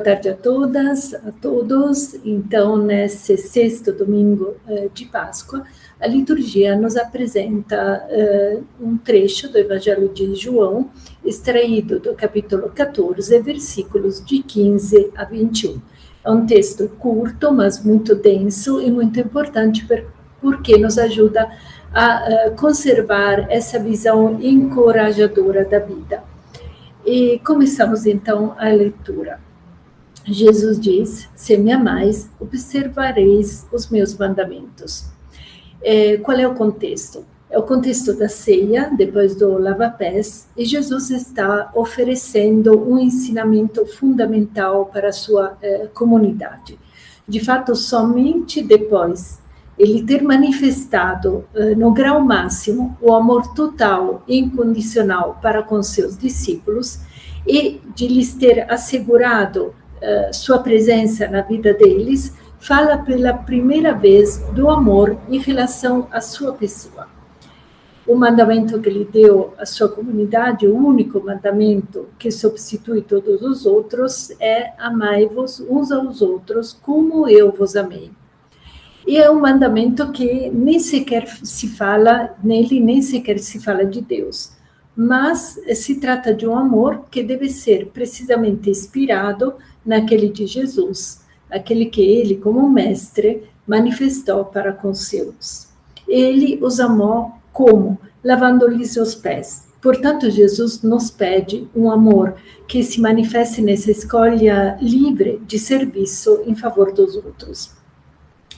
tarde a todas, a todos. Então, nesse sexto domingo de Páscoa, a liturgia nos apresenta um trecho do Evangelho de João, extraído do capítulo 14, versículos de 15 a 21. É um texto curto, mas muito denso e muito importante porque nos ajuda a conservar essa visão encorajadora da vida. E começamos então a leitura. Jesus diz: se me amais, observareis os meus mandamentos. Qual é o contexto? É o contexto da ceia, depois do lava-pés, e Jesus está oferecendo um ensinamento fundamental para a sua comunidade. De fato, somente depois ele ter manifestado no grau máximo o amor total e incondicional para com seus discípulos e de lhes ter assegurado sua presença na vida deles, fala pela primeira vez do amor em relação à sua pessoa. O mandamento que ele deu à sua comunidade, o único mandamento que substitui todos os outros, é: amai-vos uns aos outros como eu vos amei. E é um mandamento que nem sequer se fala nele, nem sequer se fala de Deus. Mas se trata de um amor que deve ser precisamente inspirado naquele de Jesus, aquele que ele, como mestre, manifestou para com seus. Ele os amou como? Lavando-lhes os pés. Portanto, Jesus nos pede um amor que se manifeste nessa escolha livre de serviço em favor dos outros.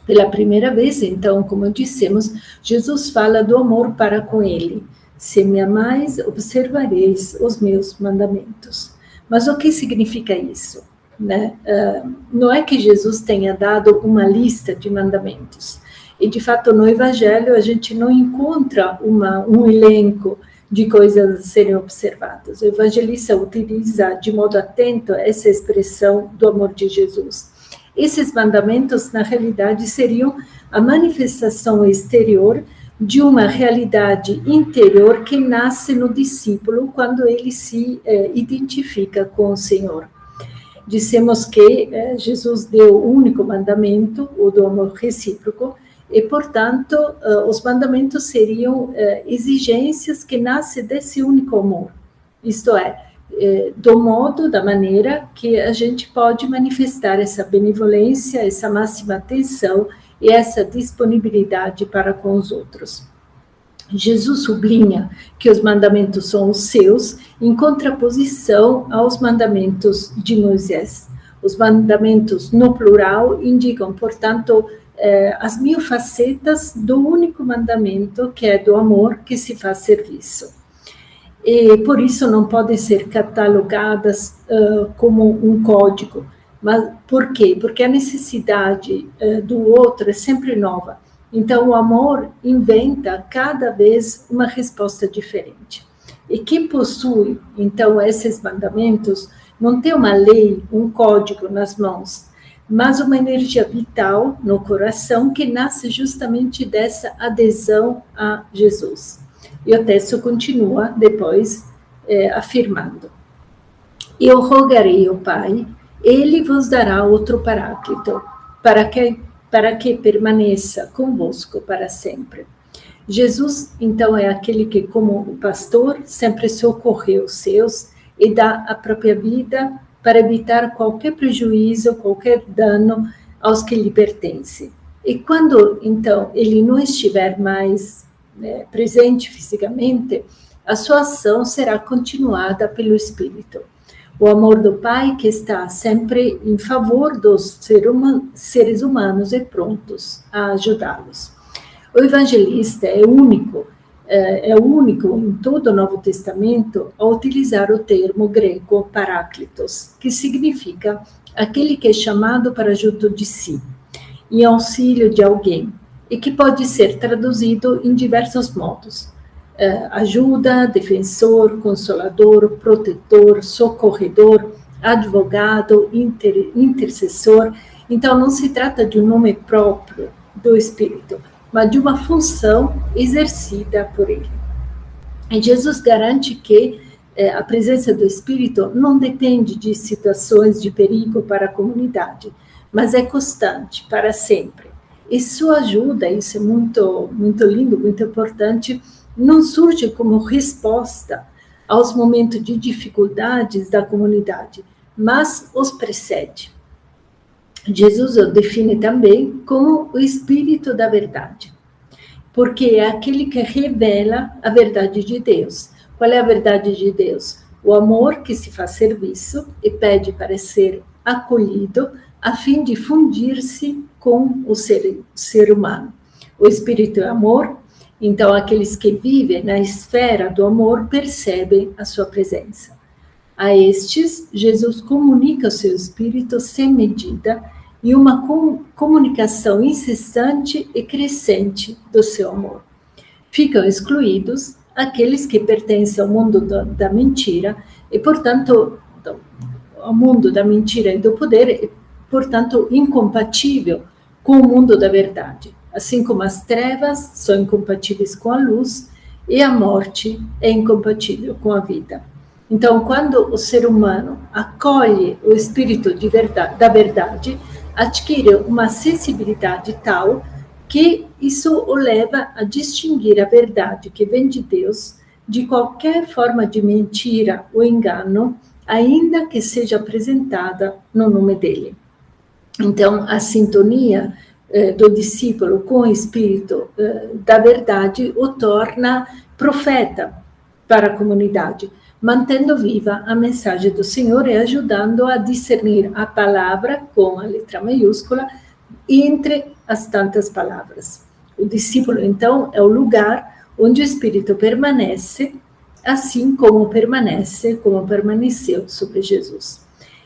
Pela primeira vez, então, como dissemos, Jesus fala do amor para com ele. Se me amais, observareis os meus mandamentos. Mas o que significa isso? Né? Não é que Jesus tenha dado uma lista de mandamentos. E, de fato, no Evangelho, a gente não encontra um elenco de coisas a serem observadas. O evangelista utiliza de modo atento essa expressão do amor de Jesus. Esses mandamentos, na realidade, seriam a manifestação exterior de uma realidade interior que nasce no discípulo quando ele se identifica com o Senhor. Dissemos que Jesus deu o único mandamento, o do amor recíproco, e, portanto, os mandamentos seriam exigências que nascem desse único amor. Isto é, do modo, da maneira que a gente pode manifestar essa benevolência, essa máxima atenção e essa disponibilidade para com os outros. Jesus sublinha que os mandamentos são os seus, em contraposição aos mandamentos de Moisés. Os mandamentos, no plural, indicam, portanto, as 1000 facetas do único mandamento, que é do amor que se faz serviço. E por isso não podem ser catalogadas como um código. Mas por quê? Porque a necessidade do outro é sempre nova. Então, o amor inventa cada vez uma resposta diferente. E quem possui, então, esses mandamentos, não tem uma lei, um código nas mãos, mas uma energia vital no coração que nasce justamente dessa adesão a Jesus. E o texto continua depois afirmando: eu rogarei ao Pai, ele vos dará outro paráclito, para que permaneça convosco para sempre. Jesus, então, é aquele que, como o pastor, sempre socorreu os seus e dá a própria vida para evitar qualquer prejuízo, qualquer dano aos que lhe pertencem. E quando, então, ele não estiver mais presente fisicamente, a sua ação será continuada pelo Espírito. O amor do Pai que está sempre em favor dos seres humanos e prontos a ajudá-los. O evangelista é o único em todo o Novo Testamento a utilizar o termo grego paráclitos, que significa aquele que é chamado para junto de si, em auxílio de alguém, e que pode ser traduzido em diversos modos: ajuda, defensor, consolador, protetor, socorredor, advogado, intercessor. Então, não se trata de um nome próprio do Espírito, mas de uma função exercida por ele. E Jesus garante que a presença do Espírito não depende de situações de perigo para a comunidade, mas é constante, para sempre. E sua ajuda, isso é muito, muito lindo, muito importante, não surge como resposta aos momentos de dificuldades da comunidade, mas os precede. Jesus o define também como o Espírito da verdade, porque é aquele que revela a verdade de Deus. Qual é a verdade de Deus? O amor que se faz serviço e pede para ser acolhido, a fim de fundir-se com o ser humano. O Espírito é amor, então aqueles que vivem na esfera do amor percebem a sua presença. A estes, Jesus comunica o seu Espírito sem medida e uma comunicação incessante e crescente do seu amor. Ficam excluídos aqueles que pertencem ao mundo da mentira e, portanto, ao mundo da mentira e do poder, e, portanto, incompatível com o mundo da verdade. Assim como as trevas são incompatíveis com a luz e a morte é incompatível com a vida. Então, quando o ser humano acolhe o espírito da verdade, adquire uma sensibilidade tal que isso o leva a distinguir a verdade que vem de Deus de qualquer forma de mentira ou engano, ainda que seja apresentada no nome dele. Então, a sintonia do discípulo com o espírito da verdade o torna profeta para a comunidade, mantendo viva a mensagem do Senhor e ajudando a discernir a palavra com a letra maiúscula entre as tantas palavras. O discípulo, então, é o lugar onde o Espírito permanece, assim como permaneceu sobre Jesus.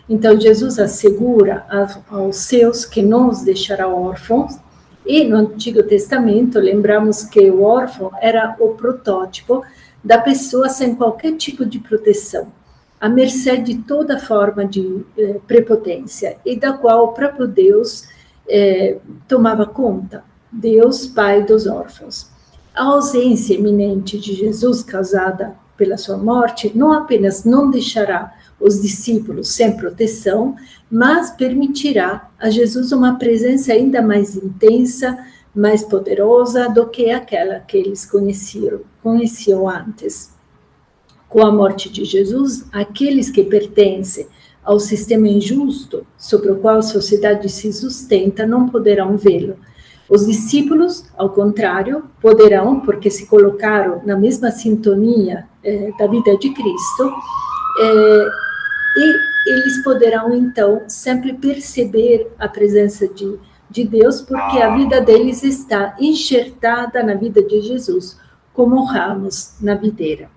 Então, Jesus assegura aos seus que não os deixará órfãos, e no Antigo Testamento, lembramos que o órfão era o protótipo da pessoa sem qualquer tipo de proteção, à mercê de toda forma de prepotência, e da qual o próprio Deus tomava conta, Deus, Pai dos órfãos. A ausência iminente de Jesus causada pela sua morte não apenas não deixará os discípulos sem proteção, mas permitirá a Jesus uma presença ainda mais intensa, mais poderosa do que aquela que eles conheciam antes. Com a morte de Jesus, aqueles que pertencem ao sistema injusto sobre o qual a sociedade se sustenta não poderão vê-lo. Os discípulos, ao contrário, poderão, porque se colocaram na mesma sintonia da vida de Cristo, e eles poderão, então, sempre perceber a presença de Deus, porque a vida deles está enxertada na vida de Jesus, como ramos na videira.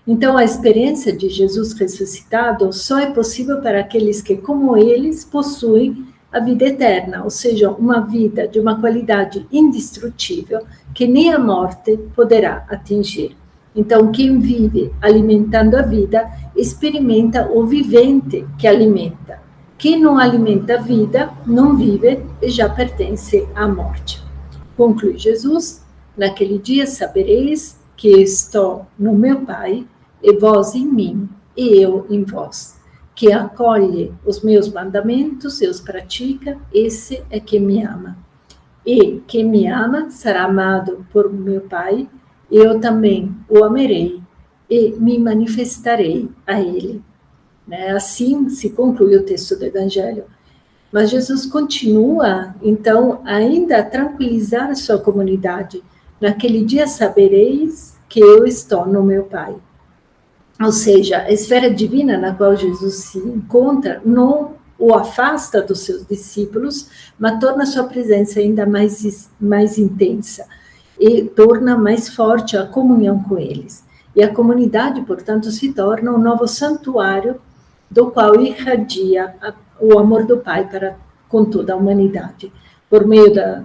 Então, a experiência de Jesus ressuscitado só é possível para aqueles que, como eles, possuem a vida eterna, ou seja, uma vida de uma qualidade indestrutível que nem a morte poderá atingir. Então, quem vive alimentando a vida, experimenta o vivente que alimenta. Quem não alimenta a vida, não vive e já pertence à morte. Conclui Jesus: naquele dia sabereis que estou no meu Pai, e vós em mim, e eu em vós. Que acolhe os meus mandamentos e os pratica, esse é que me ama. E quem me ama será amado por meu Pai, eu também o amarei e me manifestarei a ele. Assim se conclui o texto do Evangelho. Mas Jesus continua, então, ainda a tranquilizar a sua comunidade. Naquele dia sabereis que eu estou no meu Pai. Ou seja, a esfera divina na qual Jesus se encontra não o afasta dos seus discípulos, mas torna sua presença ainda mais intensa e torna mais forte a comunhão com eles. E a comunidade, portanto, se torna um novo santuário do qual irradia o amor do Pai com toda a humanidade. Por meio da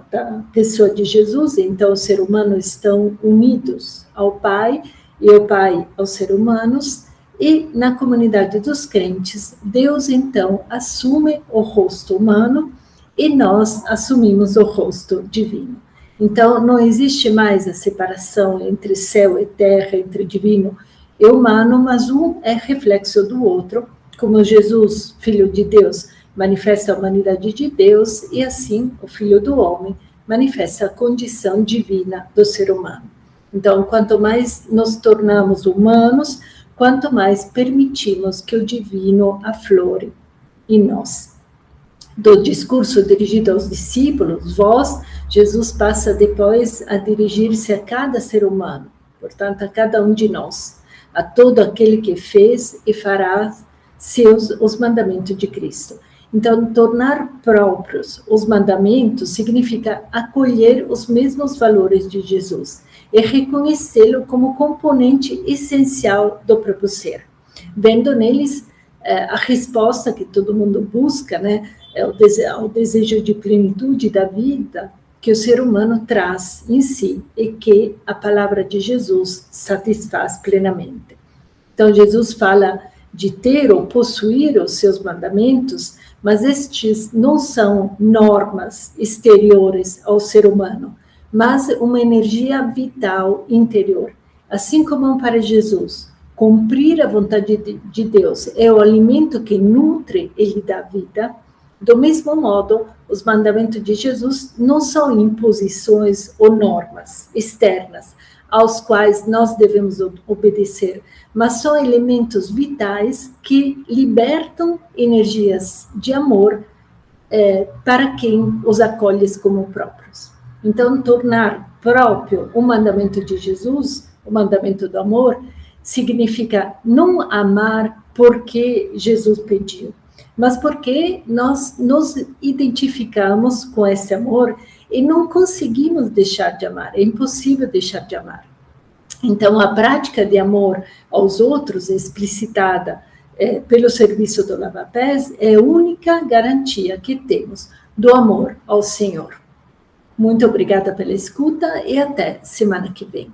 pessoa de Jesus, então, os seres humanos estão unidos ao Pai, e o Pai aos seres humanos, e na comunidade dos crentes, Deus então assume o rosto humano e nós assumimos o rosto divino. Então não existe mais a separação entre céu e terra, entre divino é humano, mas um é reflexo do outro, como Jesus, Filho de Deus, manifesta a humanidade de Deus, e assim o Filho do Homem manifesta a condição divina do ser humano. Então, quanto mais nos tornamos humanos, quanto mais permitimos que o divino aflore em nós. Do discurso dirigido aos discípulos, vós, Jesus passa depois a dirigir-se a cada ser humano, portanto, a cada um de nós, a todo aquele que fez e fará os mandamentos de Cristo. Então, tornar próprios os mandamentos significa acolher os mesmos valores de Jesus e reconhecê-lo como componente essencial do próprio ser, vendo neles a resposta que todo mundo busca, né, ao desejo de plenitude da vida que o ser humano traz em si e que a palavra de Jesus satisfaz plenamente. Então, Jesus fala de ter ou possuir os seus mandamentos, mas estes não são normas exteriores ao ser humano, mas uma energia vital interior. Assim como para Jesus, cumprir a vontade de Deus é o alimento que nutre e lhe dá vida, do mesmo modo, os mandamentos de Jesus não são imposições ou normas externas aos quais nós devemos obedecer, mas são elementos vitais que libertam energias de amor para quem os acolhe como próprios. Então, tornar próprio o mandamento de Jesus, o mandamento do amor, significa não amar porque Jesus pediu, mas porque nós nos identificamos com esse amor e não conseguimos deixar de amar, é impossível deixar de amar. Então, a prática de amor aos outros, explicitada pelo serviço do Lava-Pés, é a única garantia que temos do amor ao Senhor. Muito obrigada pela escuta e até semana que vem.